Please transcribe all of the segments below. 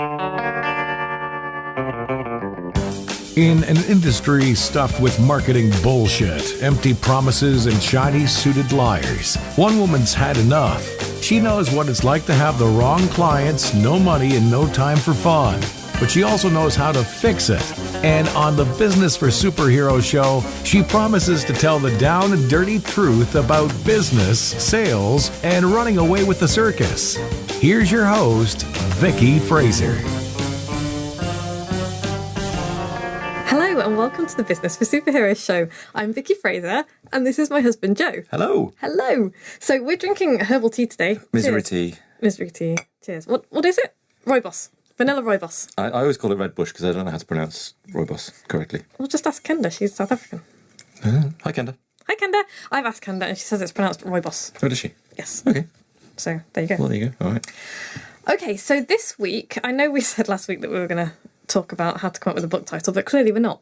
In an industry stuffed with marketing bullshit, empty promises, and shiny-suited liars, one woman's had enough. She knows what it's like to have the wrong clients, no money, and no time for fun. But she also knows how to fix it. And on the Business for Superheroes show, she promises to tell the down and dirty truth about business, sales, and running away with the circus. Here's your host, Vicky Fraser. Hello and welcome to the Business for Superheroes show. I'm Vicky Fraser and this is my husband Joe. Hello. Hello. So we're drinking herbal tea today. Misery Cheers. tea. Misery tea. Cheers. What is it? Rooibos. Vanilla rooibos. I always call it Red Bush because I don't know how to pronounce rooibos correctly. Well, just ask Kenda. She's South African. Hi, Kenda. Hi Kenda. I've asked Kenda and she says it's pronounced rooibos. Oh, does she? Yes. Okay. So there you go. Well, there you go. All right. Okay, so this week, I know we said last week that we were going to talk about how to come up with a book title, but clearly we're not.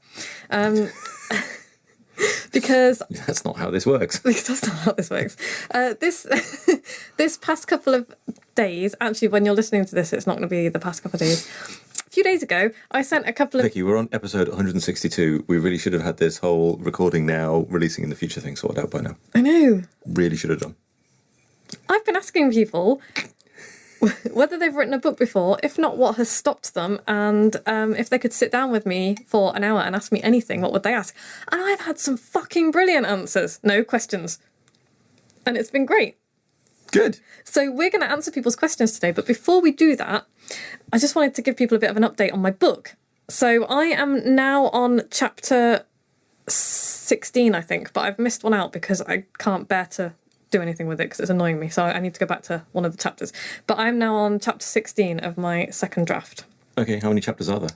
Because That's not how this works. that's not how this works. This past couple of days, actually, when you're listening to this, it's not going to be the past couple of days. A few days ago, I sent a couple of... Vicky, we're on episode 162. We really should have had this whole recording now, releasing in the future thing sorted out by now. I know. Really should have done. I've been asking people whether they've written a book before, if not, what has stopped them, and if they could sit down with me for an hour and ask me anything, what would they ask? And I've had some fucking brilliant answers. No questions. And it's been great. Good. So we're going to answer people's questions today, but before we do that, I just wanted to give people a bit of an update on my book. So I am now on chapter 16, I think, but I've missed one out because I can't bear to do anything with it because it's annoying me, so I need to go back to one of the chapters. But I'm now on chapter 16 of my second draft. Okay, how many chapters are there?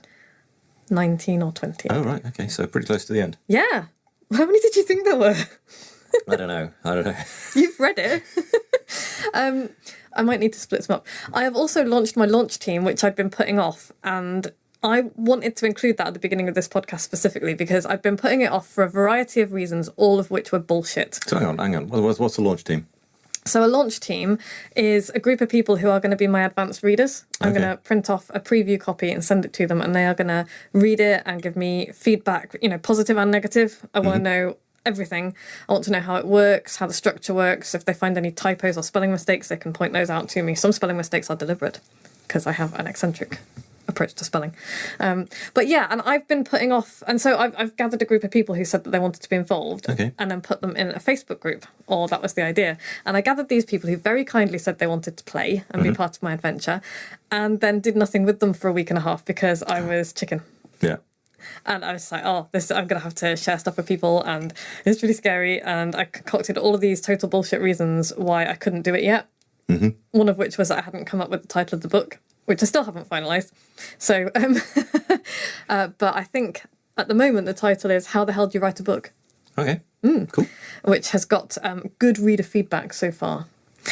19 or 20. Oh, right. Okay, so pretty close to the end. Yeah. How many did you think there were? I don't know. You've read it. I might need to split some up. I have also launched my launch team, which I'd been putting off, and I wanted to include that at the beginning of this podcast specifically because I've been putting it off for a variety of reasons, all of which were bullshit. So hang on. What's the launch team? So a launch team is a group of people who are going to be my advanced readers. I'm going to print off a preview copy and send it to them, and they are going to read it and give me feedback, positive and negative. I want to know everything. I want to know how it works, how the structure works. If they find any typos or spelling mistakes, they can point those out to me. Some spelling mistakes are deliberate because I have an eccentric approach to spelling. But yeah, and I've been putting off, and so I've gathered a group of people who said that they wanted to be involved, and then put them in a Facebook group, or that was the idea. And I gathered these people who very kindly said they wanted to play and be part of my adventure, and then did nothing with them for a week and a half because I was chicken. Yeah. And I was like, I'm going to have to share stuff with people, and it's really scary. And I concocted all of these total bullshit reasons why I couldn't do it yet. One of which was that I hadn't come up with the title of the book, which I still haven't finalised. So, but I think at the moment the title is How the Hell Do You Write a Book? Okay. Cool. Which has got good reader feedback so far.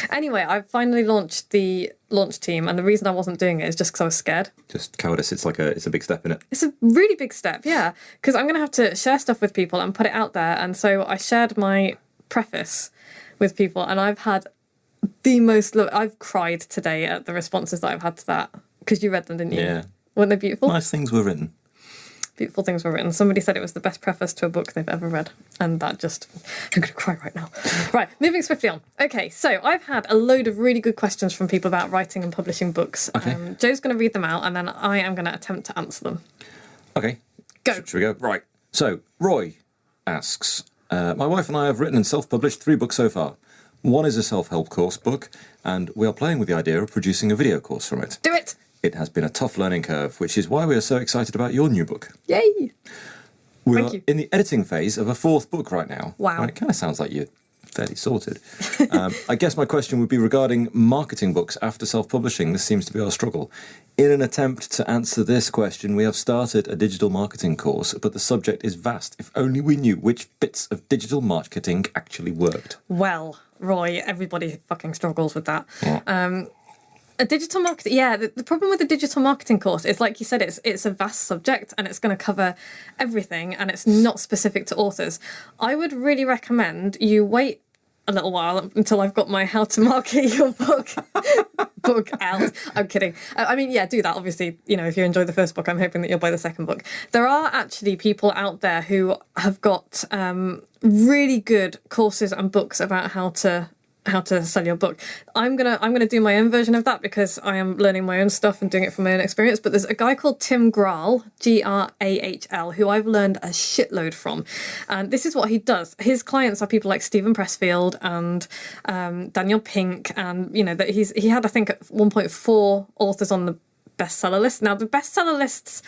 Anyway, I've finally launched the launch team, and the reason I wasn't doing it is just because I was scared. Just cowardice. It's a big step in it. It's a really big step, yeah, because I'm going to have to share stuff with people and put it out there. And so I shared my preface with people, and I've had the most... I've cried today at the responses that I've had to that, because you read them, didn't you? Yeah. Weren't they beautiful? Nice things were written. Beautiful things were written. Somebody said it was the best preface to a book they've ever read. And that just... I'm going to cry right now. Right, moving swiftly on. Okay, so I've had a load of really good questions from people about writing and publishing books. Okay. Joe's going to read them out, and then I am going to attempt to answer them. Okay. Go. Should we go? Right. So, Roy asks, my wife and I have written and self-published 3 books so far. One is a self-help course book, and we are playing with the idea of producing a video course from it. Do it! It has been a tough learning curve, which is why we are so excited about your new book. Yay! We Thank are you. in the editing phase of a 4th book right now. Wow. And it kind of sounds like you're fairly sorted. I guess my question would be regarding marketing books after self-publishing. This seems to be our struggle. In an attempt to answer this question, we have started a digital marketing course, but the subject is vast. If only we knew which bits of digital marketing actually worked. Well, Roy, everybody fucking struggles with that. Yeah. A digital marketing, yeah. The problem with the digital marketing course is, like you said, it's a vast subject and it's going to cover everything, and it's not specific to authors. I would really recommend you wait a little while until I've got my How to Market Your Book book out. I'm kidding. I mean, yeah, do that. Obviously, if you enjoy the first book, I'm hoping that you'll buy the second book. There are actually people out there who have got really good courses and books about how to sell your book. I'm gonna do my own version of that because I am learning my own stuff and doing it from my own experience. But there's a guy called Tim Grahl, Grahl, who I've learned a shitload from, and this is what he does. His clients are people like Stephen Pressfield and Daniel Pink, and that he had, I think, at 1.4 authors on the bestseller list. Now the bestseller lists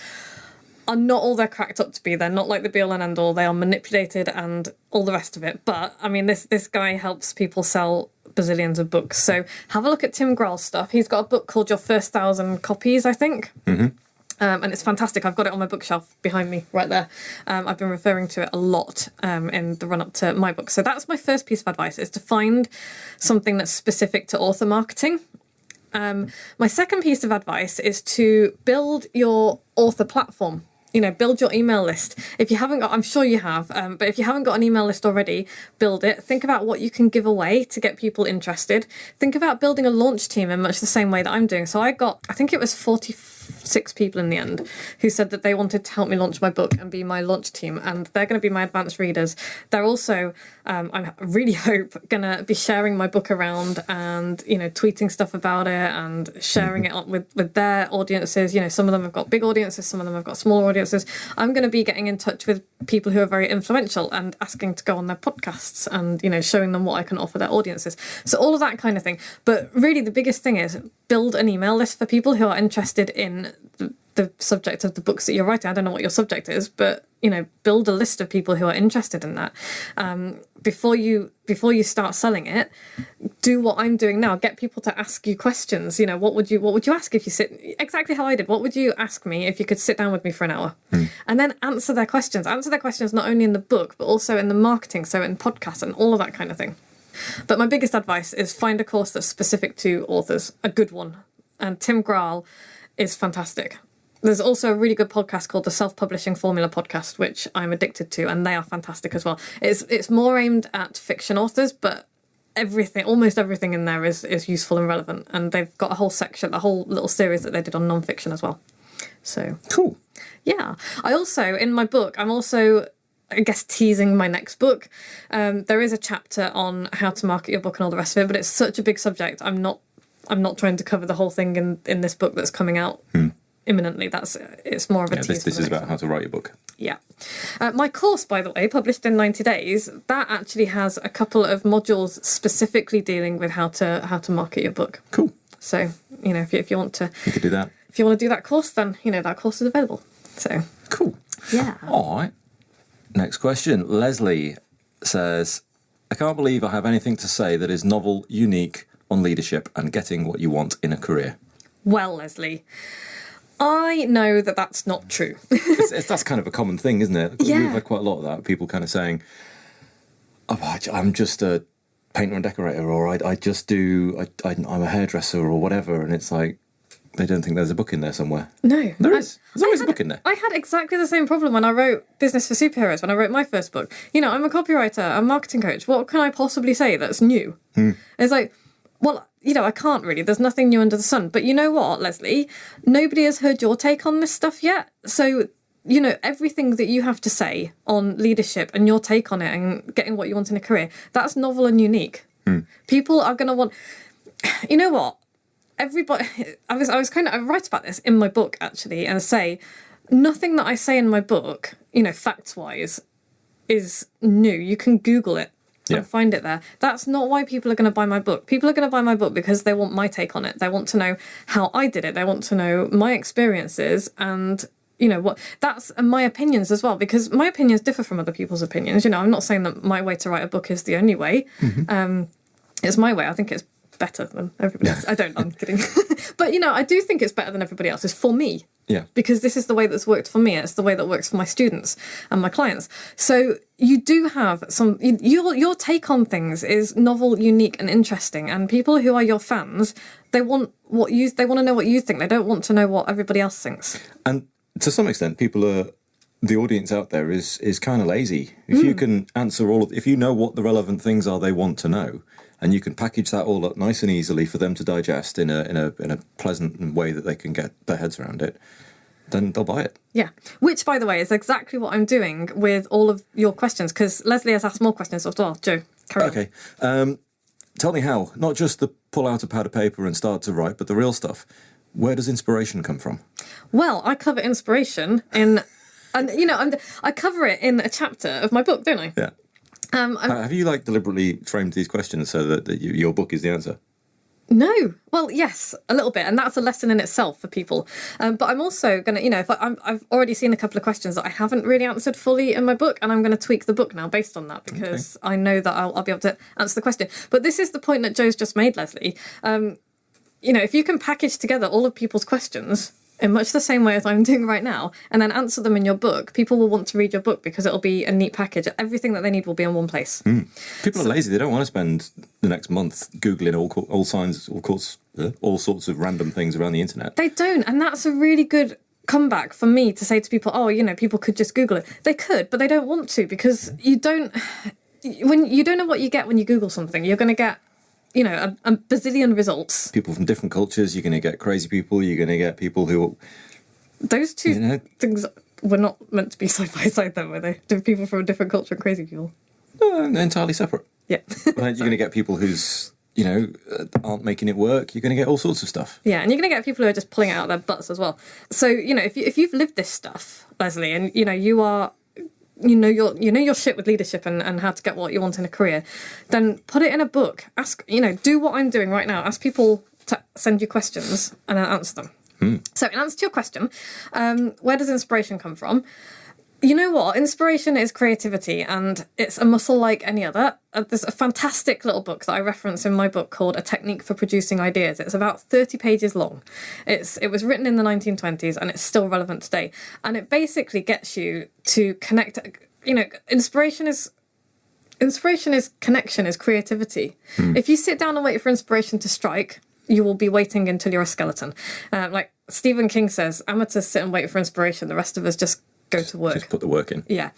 are not all they're cracked up to be. They're not like the be all and end all. They are manipulated and all the rest of it. But I mean, this guy helps people sell bazillions of books. So have a look at Tim Grahl's stuff. He's got a book called Your First 1,000 Copies, I think. Mm-hmm. And it's fantastic. I've got it on my bookshelf behind me right there. I've been referring to it a lot in the run up to my book. So that's my first piece of advice, is to find something that's specific to author marketing. My second piece of advice is to build your author platform. Build your email list. If you haven't got, I'm sure you have, but if you haven't got an email list already, build it. Think about what you can give away to get people interested. Think about building a launch team in much the same way that I'm doing. So I think it was 46 people in the end who said that they wanted to help me launch my book and be my launch team. And they're going to be my advanced readers. They're also, I really hope, going to be sharing my book around and, tweeting stuff about it and sharing it with their audiences. Some of them have got big audiences, some of them have got smaller audiences. I'm going to be getting in touch with people who are very influential and asking to go on their podcasts and, showing them what I can offer their audiences. So all of that kind of thing. But really the biggest thing is build an email list for people who are interested in the subject of the books that you're writing. I don't know what your subject is, but build a list of people who are interested in that. Before you start selling it, do what I'm doing now. Get people to ask you questions. What would you ask if you sit, exactly how I did? What would you ask me if you could sit down with me for an hour? And then answer their questions. Answer their questions not only in the book, but also in the marketing, so in podcasts and all of that kind of thing. But my biggest advice is find a course that's specific to authors, a good one. And Tim Grahl is fantastic. There's also a really good podcast called the Self-Publishing Formula Podcast, which I'm addicted to, and they are fantastic as well. It's more aimed at fiction authors, but almost everything in there is useful and relevant. And they've got a whole section, a whole little series that they did on non-fiction as well. So cool. Yeah. I also, in my book, I'm also, I guess, teasing my next book. There is a chapter on how to market your book and all the rest of it, but it's such a big subject. I'm not trying to cover the whole thing in this book that's coming out imminently. It's more of a tease. This is about how to write your book. Yeah. My course, by the way, published in 90 days, that actually has a couple of modules specifically dealing with how to market your book. Cool. So, if you want to, you could do that. If you want to do that course, then that course is available. So cool. Yeah. All right. Next question. Leslie says, I can't believe I have anything to say that is novel, unique on leadership and getting what you want in a career. Well, Leslie, I know that that's not true. That's kind of a common thing, isn't it? Yeah. We've had quite a lot of that. People kind of saying, I'm just a painter and decorator, or I'm a hairdresser or whatever. And it's like, they don't think there's a book in there somewhere. No. There is. There's always a book in there. I had exactly the same problem when I wrote Business for Superheroes, when I wrote my first book. I'm a copywriter, I'm a marketing coach. What can I possibly say that's new? It's like, well, I can't really. There's nothing new under the sun. But you know what, Leslie? Nobody has heard your take on this stuff yet. So, everything that you have to say on leadership and your take on it and getting what you want in a career, that's novel and unique. People are going to want... You know what? Everybody... I write about this in my book, actually, and say, nothing that I say in my book, facts-wise, is new. You can Google it. And find it there. That's not why people are going to buy my book. People are going to buy my book because they want my take on it. They want to know how I did it. They want to know my experiences and, what that's my opinions as well, because my opinions differ from other people's opinions. I'm not saying that my way to write a book is the only way. It's my way. I think it's better than everybody else. I'm kidding. But, I do think it's better than everybody else's for me. Yeah. Because this is the way that's worked for me. It's the way that works for my students and my clients. So you do have your take on things is novel, unique and interesting. And people who are your fans, they want to know what you think. They don't want to know what everybody else thinks. And to some extent, people are the audience out there is kind of lazy. If you can answer if you know what the relevant things are they want to know, and you can package that all up nice and easily for them to digest in a pleasant way that they can get their heads around it, then they'll buy it. Yeah, which, by the way, is exactly what I'm doing with all of your questions, because Leslie has asked more questions as well. Joe, carry on. Okay. Tell me how, not just the pull out a pad of paper and start to write, but the real stuff. Where does inspiration come from? Well, I cover inspiration I cover it in a chapter of my book, don't I? Yeah. Have you deliberately framed these questions so that your book is the answer? No. Well, yes, a little bit, and that's a lesson in itself for people. But I'm also going to, I've already seen a couple of questions that I haven't really answered fully in my book, and I'm going to tweak the book now based on that, because I know that I'll be able to answer the question. But this is the point that Joe's just made, Leslie. If you can package together all of people's questions in much the same way as I'm doing right now, and then answer them in your book, people will want to read your book because it'll be a neat package. Everything that they need will be in one place. People are lazy. They don't want to spend the next month Googling all sorts of random things around the internet. They don't, and that's a really good comeback for me to say to people, people could just Google it. They could, but they don't want to, because you don't know what you get when you Google something. You're going to get a bazillion results. People from different cultures. You're going to get crazy people. You're going to get people who... Those two things were not meant to be side by side, though, were they? People from a different culture and crazy people. No, entirely separate. Yeah. You're going to get people who's, aren't making it work. You're going to get all sorts of stuff. Yeah, and you're going to get people who are just pulling it out of their butts as well. So, if you've lived this stuff, Leslie, and, you are... you know your shit with leadership and how to get what you want in a career, then put it in a book. Ask, do what I'm doing right now. Ask people to send you questions and then answer them. So in answer to your question, where does inspiration come from? You know what? Inspiration is creativity, and it's a muscle like any other. There's a fantastic little book that I reference in my book called A Technique for Producing Ideas. It's about 30 pages long. It was written in the 1920s, and it's still relevant today. And it basically gets you to connect. Inspiration is connection, is creativity. If you sit down and wait for inspiration to strike, you will be waiting until you're a skeleton. Like Stephen King says, amateurs sit and wait for inspiration. The rest of us just go to work. Just put the work in. Yeah.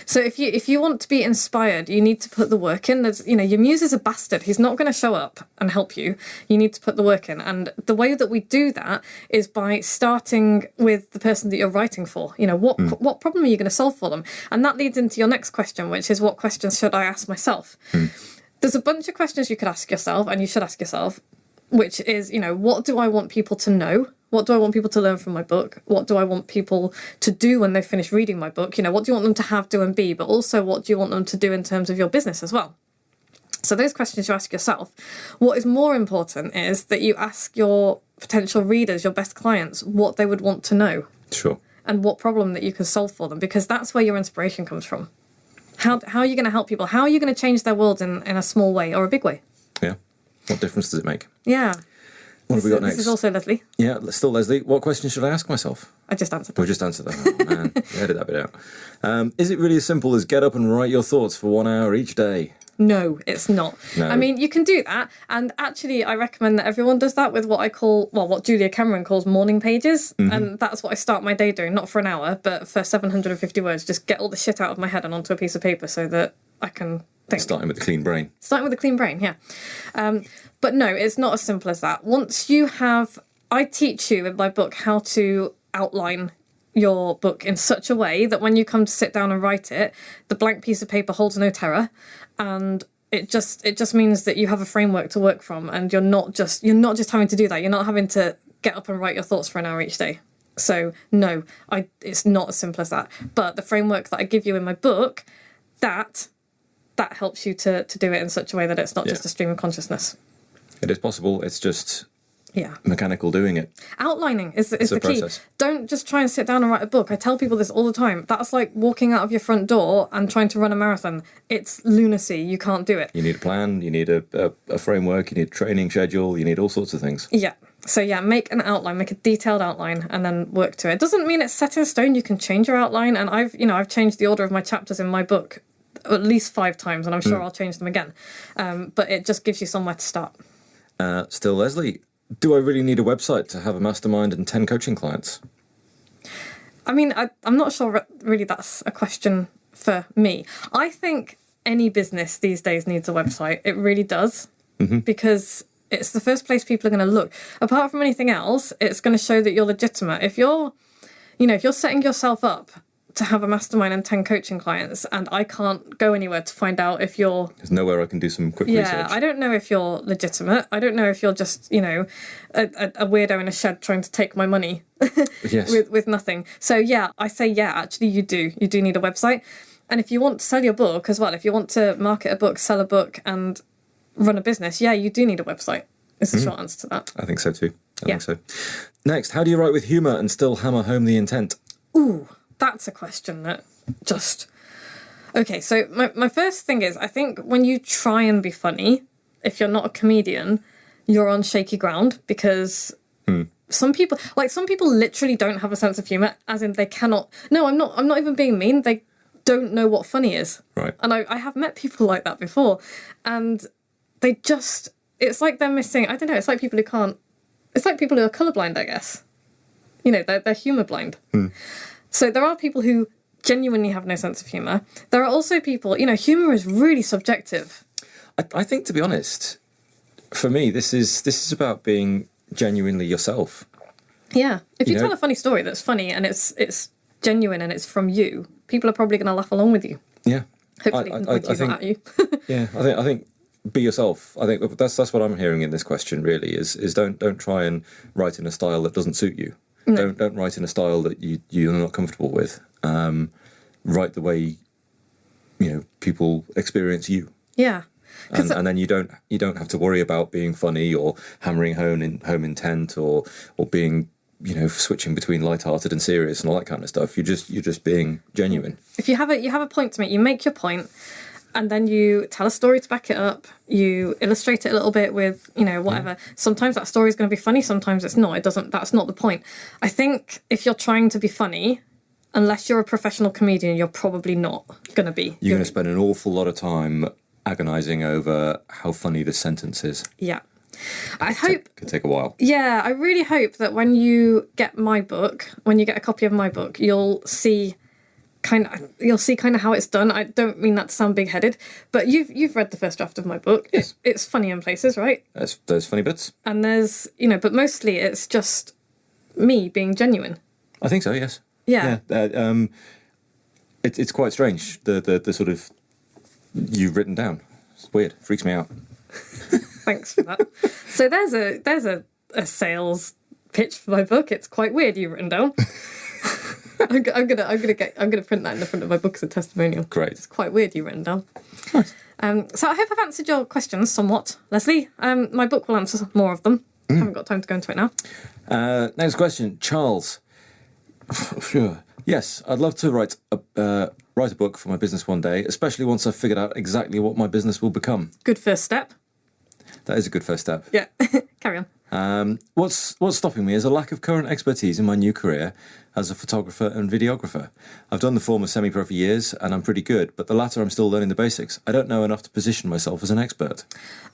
So if you want to be inspired, you need to put the work in. There's, your muse is a bastard. He's not going to show up and help you. You need to put the work in. And the way that we do that is by starting with the person that you're writing for. What problem are you going to solve for them? And that leads into your next question, which is, what questions should I ask myself? There's a bunch of questions you could ask yourself, and you should ask yourself, which is, what do I want people to know? What do I want people to learn from my book? What do I want people to do when they finish reading my book? What do you want them to have, do, and be? But also, what do you want them to do in terms of your business as well? So those questions you ask yourself. What is more important is that you ask your potential readers, your best clients, what they would want to know. Sure. And what problem that you can solve for them, because that's where your inspiration comes from. How are you going to help people? How are you going to change their world in a small way or a big way? Yeah. What difference does it make? Yeah. What have we got next? This is also Leslie. Yeah, still Leslie. What question should I ask myself? I just answered that. We just answered that. Oh, man. Edit that bit out. Is it really as simple as get up and write your thoughts for 1 hour each day? No, it's not. No. I mean, you can do that. And actually, I recommend that everyone does that with what Julia Cameron calls morning pages. And that's what I start my day doing, not for an hour, but for 750 words. Just get all the shit out of my head and onto a piece of paper so that I can think. Starting with a clean brain. Yeah. But no, it's not as simple as that. I teach you in my book how to outline your book in such a way that when you come to sit down and write it, the blank piece of paper holds no terror, and it just means that you have a framework to work from, and you're not just having to do that. You're not having to get up and write your thoughts for an hour each day. So no, it's not as simple as that. But the framework that I give you in my book, that helps you to do it in such a way that it's not just a stream of consciousness. It is possible. It's just mechanical doing it. Outlining is the key. Process. Don't just try and sit down and write a book. I tell people this all the time. That's like walking out of your front door and trying to run a marathon. It's lunacy. You can't do it. You need a plan. You need a framework. You need a training schedule. You need all sorts of things. Yeah. So make an outline, make a detailed outline, and then work to it. It doesn't mean it's set in stone. You can change your outline, and I've changed the order of my chapters in my book at least 5 times, and I'm sure I'll change them again. But it just gives you somewhere to start. Still, Leslie, do I really need a website to have a mastermind and 10 coaching clients? I mean, I'm not sure really that's a question for me. I think any business these days needs a website. It really does. Because it's the first place people are going to look. Apart from anything else, it's going to show that you're legitimate. If you're setting yourself up to have a mastermind and 10 coaching clients, and I can't go anywhere to find out if you're... There's nowhere I can do some quick research. Yeah, I don't know if you're legitimate. I don't know if you're just, a weirdo in a shed trying to take my money Yes. with nothing. So, yeah, I say, yeah, actually, you do. You do need a website. And if you want to sell your book as well, if you want to market a book, sell a book, and run a business, yeah, you do need a website. Is the short answer to that. I think so too. I think so. Next, how do you write with humour and still hammer home the intent? Ooh, that's a question that just... Okay, so my first thing is, I think when you try and be funny, if you're not a comedian, you're on shaky ground, because some people literally don't have a sense of humour, as in they cannot... No, I'm not even being mean. They don't know what funny is. Right. And I have met people like that before, and they just... It's like they're missing... I don't know, it's like people who can't... It's like people who are colourblind, I guess. They're humour blind. So there are people who genuinely have no sense of humour. There are also people... humour is really subjective. I think, to be honest, for me, this is about being genuinely yourself. Yeah. If you tell a funny story that's funny and it's genuine and it's from you, people are probably going to laugh along with you. Yeah. Hopefully with you, not at you. Yeah, I think be yourself. I think that's what I'm hearing in this question. Really, is don't try and write in a style that doesn't suit you. No. Don't write in a style that you're not comfortable with. Write the way people experience you. Yeah. And then you don't have to worry about being funny or hammering home intent or being switching between light-hearted and serious and all that kind of stuff. You're just being genuine. If you have a point to make, you make your point, and then you tell a story to back it up. You illustrate it a little bit with whatever. Sometimes that story is going to be funny. Sometimes it's not. That's not the point. I think if you're trying to be funny, unless you're a professional comedian, you're probably not going to be. You're going to spend an awful lot of time agonising over how funny this sentence is. Yeah. Could take a while. Yeah, I really hope that when you get a copy of my book, you'll see kind of how it's done. I don't mean that to sound big-headed, but you've read the first draft of my book. Yes. It's funny in places, right? There's funny bits. And there's, but mostly it's just me being genuine. I think so, yes. Yeah. It's quite strange, the sort of you've written down. It's weird. Freaks me out. Thanks for that. So there's a sales pitch for my book. It's quite weird you've written down. I'm gonna print that in the front of my book as a testimonial. Great. It's quite weird you've written down. Nice. So I hope I've answered your questions somewhat, Leslie. My book will answer more of them. I haven't got time to go into it now. Next question, Charles. Sure. Yes, I'd love to write a book for my business one day, especially once I've figured out exactly what my business will become. Good first step. That is a good first step. Yeah. Carry on. What's stopping me is a lack of current expertise in my new career as a photographer and videographer. I've done the former semi-pro for years and I'm pretty good, but the latter I'm still learning the basics. I don't know enough to position myself as an expert.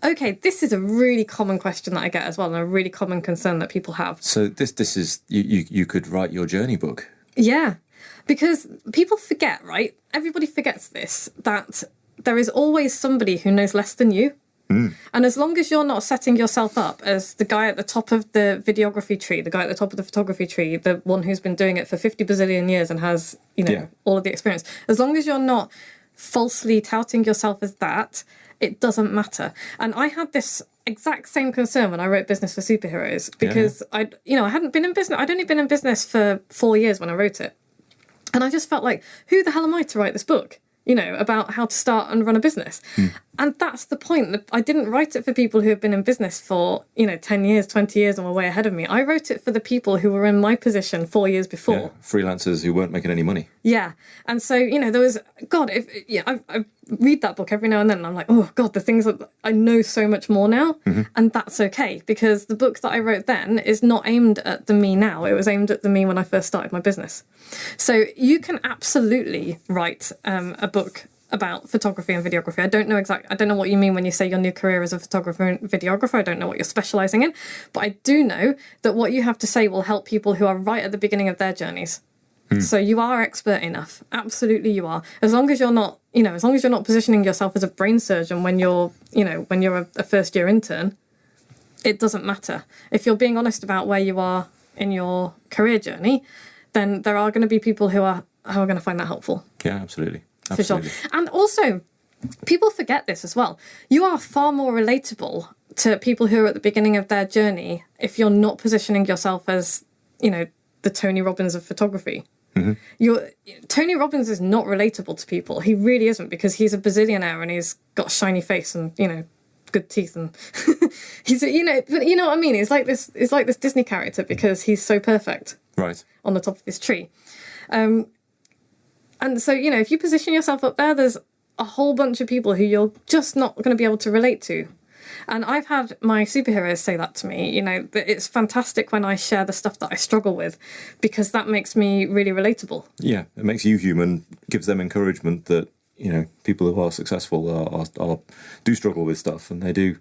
Okay, this is a really common question that I get as well, and a really common concern that people have. So this is, you could write your journey book. Yeah, because people forget, right? Everybody forgets this, that there is always somebody who knows less than you. And as long as you're not setting yourself up as the guy at the top of the videography tree, the guy at the top of the photography tree, the one who's been doing it for 50 bazillion years and has, all of the experience, as long as you're not falsely touting yourself as that, it doesn't matter. And I had this exact same concern when I wrote Business for Superheroes, because I hadn't been in business. I'd only been in business for 4 years when I wrote it. And I just felt like, who the hell am I to write this book? About how to start and run a business. And that's the point. I didn't write it for people who have been in business for, 10 years, 20 years and were way ahead of me. I wrote it for the people who were in my position 4 years before. Yeah, freelancers who weren't making any money. Yeah. And so, there was, God, I read that book every now and then and I'm like, oh, God, the things that I know so much more now. And that's okay, because the book that I wrote then is not aimed at the me now. It was aimed at the me when I first started my business. So you can absolutely write a book about photography and videography. I don't know what you mean when you say your new career as a photographer and videographer. I don't know what you're specialising in, but I do know that what you have to say will help people who are right at the beginning of their journeys. So you are expert enough. Absolutely you are. As long as you're not, as long as you're not positioning yourself as a brain surgeon when you're a first year intern, it doesn't matter. If you're being honest about where you are in your career journey, then there are going to be people who are going to find that helpful. Yeah, absolutely. For sure. And also, people forget this as well. You are far more relatable to people who are at the beginning of their journey if you're not positioning yourself as, the Tony Robbins of photography. Tony Robbins is not relatable to people. He really isn't, because he's a bazillionaire and he's got a shiny face and, good teeth, and he's but you know what I mean? It's like this Disney character because he's so perfect. Right. On the top of this tree. And so, if you position yourself up there, there's a whole bunch of people who you're just not going to be able to relate to. And I've had my superheroes say that to me, that it's fantastic when I share the stuff that I struggle with, because that makes me really relatable. Yeah, it makes you human, gives them encouragement that, people who are successful do struggle with stuff, and they do,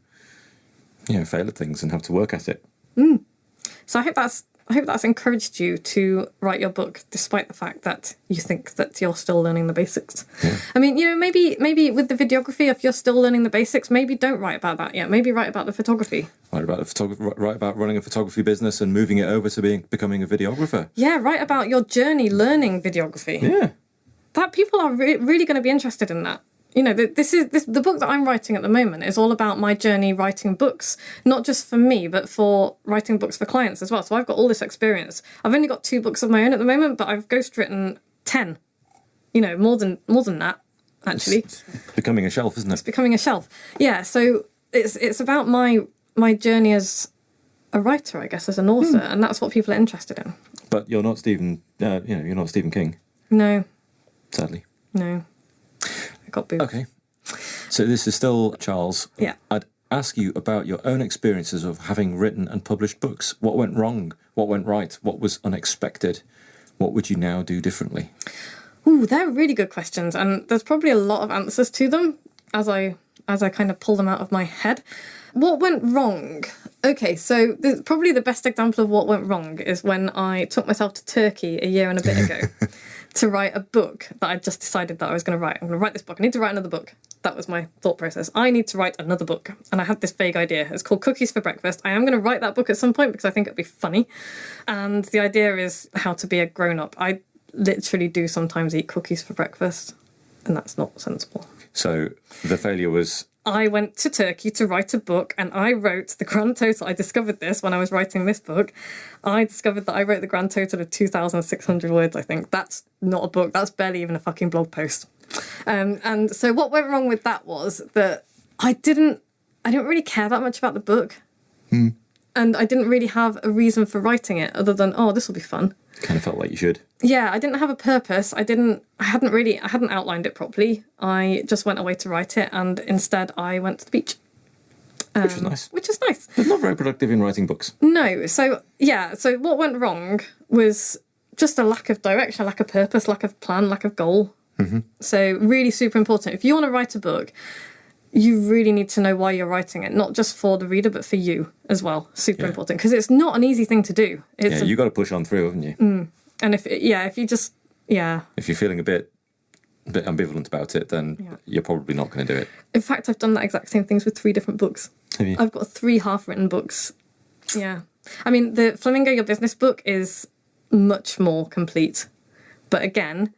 fail at things and have to work at it. So I hope that's encouraged you to write your book, despite the fact that you think that you're still learning the basics. Yeah. I mean, maybe with the videography, if you're still learning the basics, maybe don't write about that yet. Maybe write about the photography. Write about running a photography business and moving it over to becoming a videographer. Yeah, write about your journey learning videography. Yeah. That people are really going to be interested in that. The book that I'm writing at the moment is all about my journey writing books, not just for me, but for writing books for clients as well. So I've got all this experience. I've only got 2 books of my own at the moment, but I've ghostwritten 10. More than that, actually. It's becoming a shelf, isn't it? It's becoming a shelf. Yeah. So it's about my journey as a writer, I guess, as an author, and that's what people are interested in. But you're not Stephen. You're not Stephen King. No. Sadly. No. Got boobs. Okay. So this is still Charles. Yeah. I'd ask you about your own experiences of having written and published books. What went wrong? What went right? What was unexpected? What would you now do differently? Ooh, they're really good questions, and there's probably a lot of answers to them as I kind of pull them out of my head. What went wrong? Okay, so probably the best example of what went wrong is when I took myself to Turkey a year and a bit ago. To write a book that I just decided that I was going to write. I'm going to write this book. I need to write another book. That was my thought process. I need to write another book. And I had this vague idea. It's called Cookies for Breakfast. I am going to write that book at some point because I think it'd be funny. And the idea is how to be a grown-up. I literally do sometimes eat cookies for breakfast, and that's not sensible. So the failure was... I went to Turkey to write a book, and I wrote the grand total. I discovered this when I was writing this book. I discovered that I wrote the grand total of 2,600 words, I think. That's not a book. That's barely even a fucking blog post. And so what went wrong with that was that I didn't really care that much about the book. And I didn't really have a reason for writing it other than, this will be fun. Kind of felt like you should. Yeah, I didn't have a purpose. I hadn't outlined it properly. I just went away to write it, and instead I went to the beach. Which was nice. Which is nice. But not very productive in writing books. No. So what went wrong was just a lack of direction, a lack of purpose, lack of plan, lack of goal. Mm-hmm. So really super important. If you want to write a book, you really need to know why you're writing it, not just for the reader, but for you as well. Super important, because it's not an easy thing to do. You got to push on through, haven't you? And if you're feeling a bit ambivalent about it, then you're probably not going to do it. In fact, I've done that exact same things with 3 different books. Have you? I've got 3 half-written books. Yeah. I mean, the Flamingo Your Business book is much more complete. But again,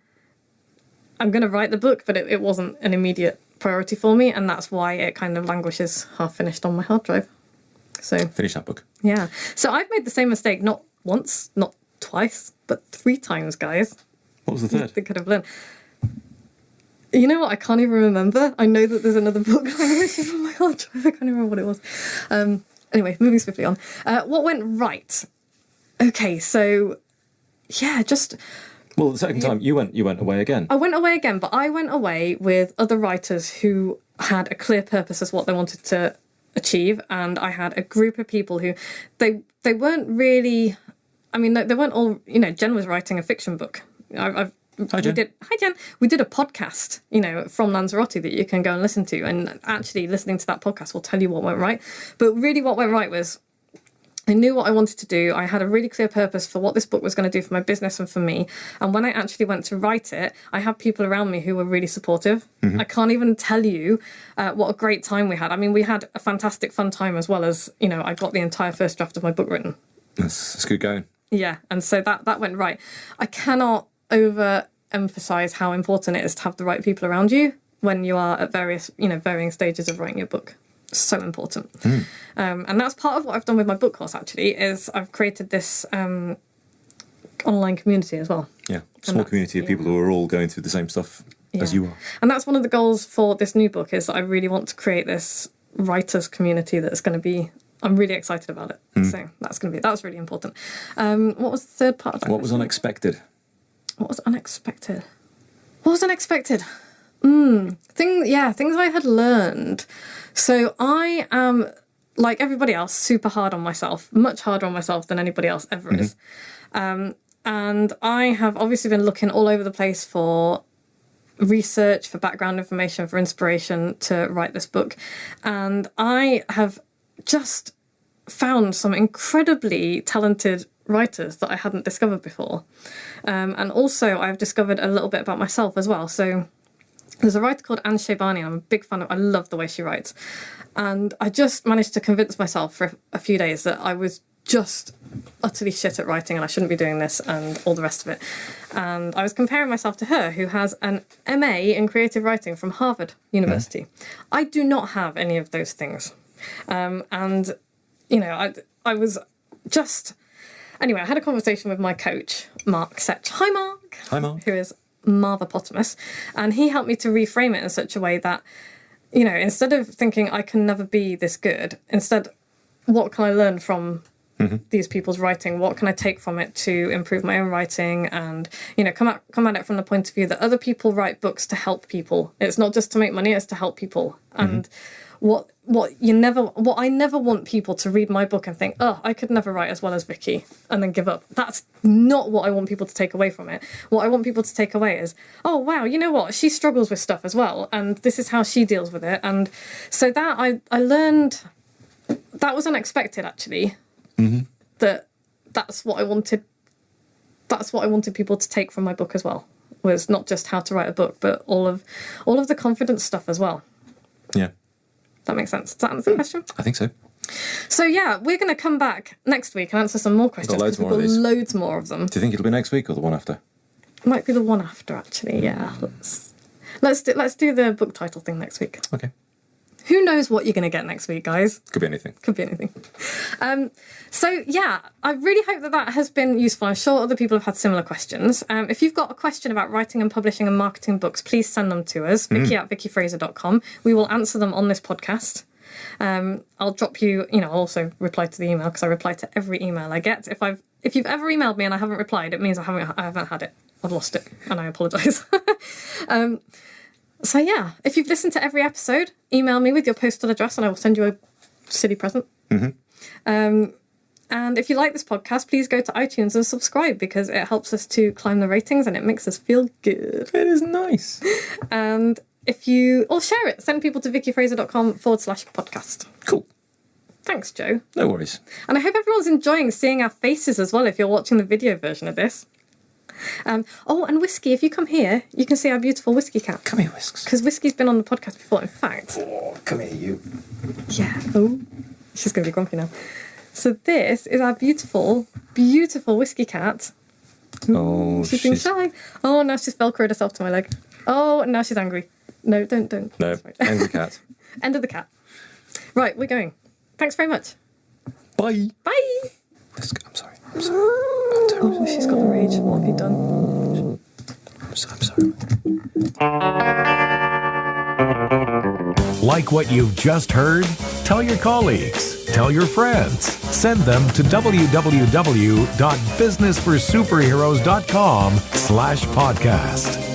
I'm going to write the book, but it wasn't an immediate priority for me, and that's why it kind of languishes half-finished on my hard drive. So finish that book. Yeah. So I've made the same mistake, not once, not twice, but 3 times, guys. What was the third? I could have learned. You know what? I can't even remember. I know that there's another book languishing on my hard drive. I can't even remember what it was. Anyway, moving swiftly on. What went right? Okay, so just... Well, the second time you went away again. I went away again, but I went away with other writers who had a clear purpose as what they wanted to achieve, and I had a group of people who they weren't really. I mean, they weren't all. Jen was writing a fiction book. Hi, Jen. Hi, Jen. We did a podcast, from Lanzarote that you can go and listen to, and actually listening to that podcast will tell you what went right. But really, what went right was I knew what I wanted to do. I had a really clear purpose for what this book was going to do for my business and for me. And when I actually went to write it, I had people around me who were really supportive. I can't even tell you what a great time we had. I mean, we had a fantastic fun time as well as, you know, I got the entire first draft of my book written. That's good going. Yeah, and so that went right. I cannot overemphasize how important it is to have the right people around you when you are at varying stages of writing your book. So important. And that's part of what I've done with my book course, actually, is I've created this online community as well. Yeah, small community of people who are all going through the same stuff as you are. And that's one of the goals for this new book, is that I really want to create this writers community that's going to be, I'm really excited about it. So that's really important. What was the third part of that? What was unexpected? What was unexpected? Things I had learned. So I am, like everybody else, super hard on myself, much harder on myself than anybody else ever is. And I have obviously been looking all over the place for research, for background information, for inspiration to write this book. And I have just found some incredibly talented writers that I hadn't discovered before. And also I've discovered a little bit about myself as well. So there's a writer called Anne Shaybani. I'm a big fan of. I love the way she writes. And I just managed to convince myself for a few days that I was just utterly shit at writing and I shouldn't be doing this and all the rest of it. And I was comparing myself to her, who has an MA in creative writing from Harvard University. I do not have any of those things. And, you know, I was just... Anyway, I had a conversation with my coach, Mark Setch. Hi, Mark. Hi, Mark. Who is Marvapotamus. And he helped me to reframe it in such a way that, you know, instead of thinking I can never be this good, instead, what can I learn from these people's writing? What can I take from it to improve my own writing? And, you know, come at it from the point of view that other people write books to help people. It's not just to make money, it's to help people. And what I never want people to read my book and think, oh, I could never write as well as Vicky, and then give up. That's not what I want people to take away from it. What I want people to take away is, oh, wow, you know what? She struggles with stuff as well, and this is how she deals with it. And so that I learned, that was unexpected, actually, that's what I wanted people to take from my book as well, was not just how to write a book, but all of the confidence stuff as well. Yeah. That makes sense. Does that answer the question? I think so. So yeah, we're going to come back next week and answer some more questions. We've got loads more of them. Do you think it'll be next week or the one after? Might be the one after, actually. Yeah. Let's do the book title thing next week. Okay. Who knows what you're going to get next week, guys? Could be anything. So yeah, I really hope that has been useful. I'm sure other people have had similar questions. If you've got a question about writing and publishing and marketing books, please send them to us, vicky@vickyfraser.com. We will answer them on this podcast. I'll drop you, I'll also reply to the email, because I reply to every email I get. If you've ever emailed me and I haven't replied, it means I haven't had it. I've lost it, and I apologise. So yeah, if you've listened to every episode, email me with your postal address and I will send you a silly present. And if you like this podcast, please go to iTunes and subscribe, because it helps us to climb the ratings and it makes us feel good. It is nice. And share it. Send people to vickyfraser.com/podcast. Cool. Thanks, Joe. No worries. And I hope everyone's enjoying seeing our faces as well if you're watching the video version of this. And Whiskey, if you come here, you can see our beautiful Whiskey cat. Come here, Whisks. Because Whiskey's been on the podcast before, in fact. Oh, come here, you. Yeah. Oh, she's going to be grumpy now. So this is our beautiful, beautiful Whiskey cat. Oh, she's being shy. Oh, now she's velcroed herself to my leg. Oh, now she's angry. No, don't. No, end the cat. End of the cat. Right, we're going. Thanks very much. Bye. Bye. Whisk, I'm sorry. Oh, she's got the rage. What have you done? I'm sorry. Like what you've just heard? Tell your colleagues, tell your friends, send them to www.businessforsuperheroes.com/podcast.